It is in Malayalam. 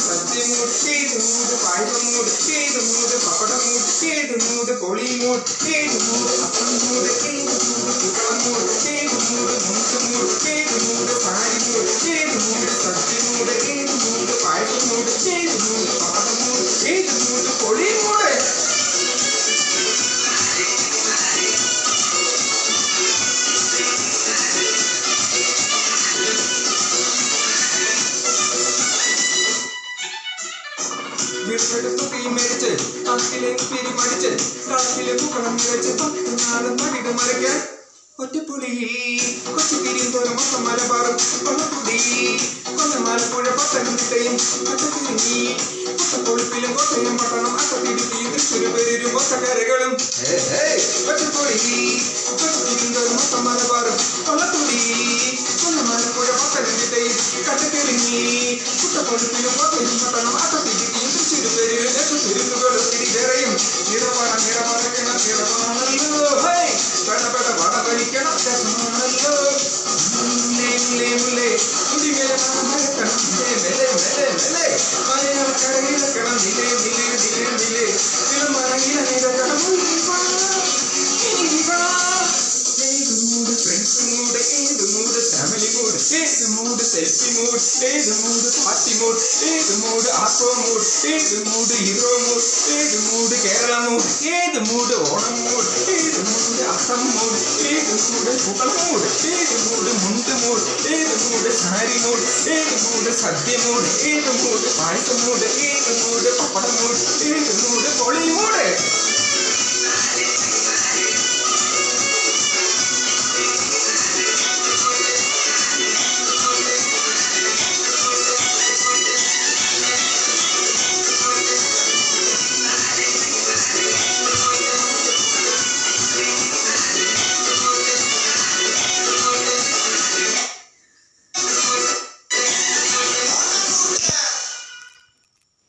സദ്യ മൂട് ഏത് മൂട് പായസം മൂട് ഏത് മൂട് പപ്പടം മൂട് ഏത് മൂട് പൊളി മൂട് ഏത് മൂട് അപ്പം മൂട് ഏത് മൂട് കുക്കളം മൂട് ഏത് മൂട് മുണ്ട് മൂട് ഏത് മൂട് സാരി മൂട് ഏത് മൂട് സദ്യ മൂട് ഏത് മൂട് പായസം മൂട് ഏത് മൂട് പപ്പടം മൂട് ഏത് മൂട് പൊളി മൂട് വീട്ടെടുത്ത് തീമേടിച്ച് കാട്ടിലെ പിരിമടിച്ച് കാട്ടിലെ പൂക്കളം നിറച്ച് 10 നാളും മടിക മറിക്കാൻ ഒറ്റപ്പുളിയിൽ കൊച്ചു തിരിന്തോറും മൊത്തമല പാറും കൊള്ളപ്പുടി കൊല്ലമാലപ്പുഴ പത്തനംതിട്ടയും കട്ടത്തിരുങ്ങി കൊത്തപ്പൊളിപ്പിലും കോട്ടയം പട്ടണം അക്കത്തിരുത്തിയും തൃശ്ശൂർ പേരും ഒത്തക്കരകളും ഒറ്റപ്പുളിയിൽ കൊച്ചു തിരിന്തോറും മൊത്തമല പാറും കൊള്ളപ്പുടി കൊല്ലമാലപ്പുഴ പത്തനംതിട്ടയും കട്ടത്തിരുങ്ങി കൊത്തപ്പൊളിപ്പിലും കോട്ടയം പട്ടണം അക്കത്തിരുത്തിയും തിരുത്തുകളും തിരികെയും നിറവാണല്ലോ പെടപെട വട കഴിക്കണം രസമാണല്ലോ കുടിമേലെ മലയാളക്കരയിലക്കണം നിലമറയിലക്കണം ഏത് മൂഡ് ഫ്രണ്ട്സ് മൂഡ് ഏത് മൂഡ് ഫാമിലി മൂഡ് ഏത് മൂഡ് സെൽഫി മൂഡ് ഏത് മൂഡ് പാർട്ടി മൂഡ് ഏത് മൂഡ് ആർക്കോ മൂഡ് ഏത് മൂഡ് ഹീറോ മൂഡ് ഏത് മൂഡ് കേരള മൂഡ് ഏത് മൂഡ് ഓണം മൂഡ് ഏത് മൂഡ് അസം മൂഡ് ഏത് മൂഡ് പൂക്കൾ മൂഡ് ഏത് മൂഡ് മുണ്ട് മൂഡ് ഏത് മൂഡ് സാരി മൂഡ് ഏത് മൂഡ് സദ്യ മൂഡ് ഏത് മൂഡ് പായസം മൂഡ് ഏത് മൂഡ് പപ്പടം മൂഡ് ഏത് മൂഡ് പൊളി മൂഡ്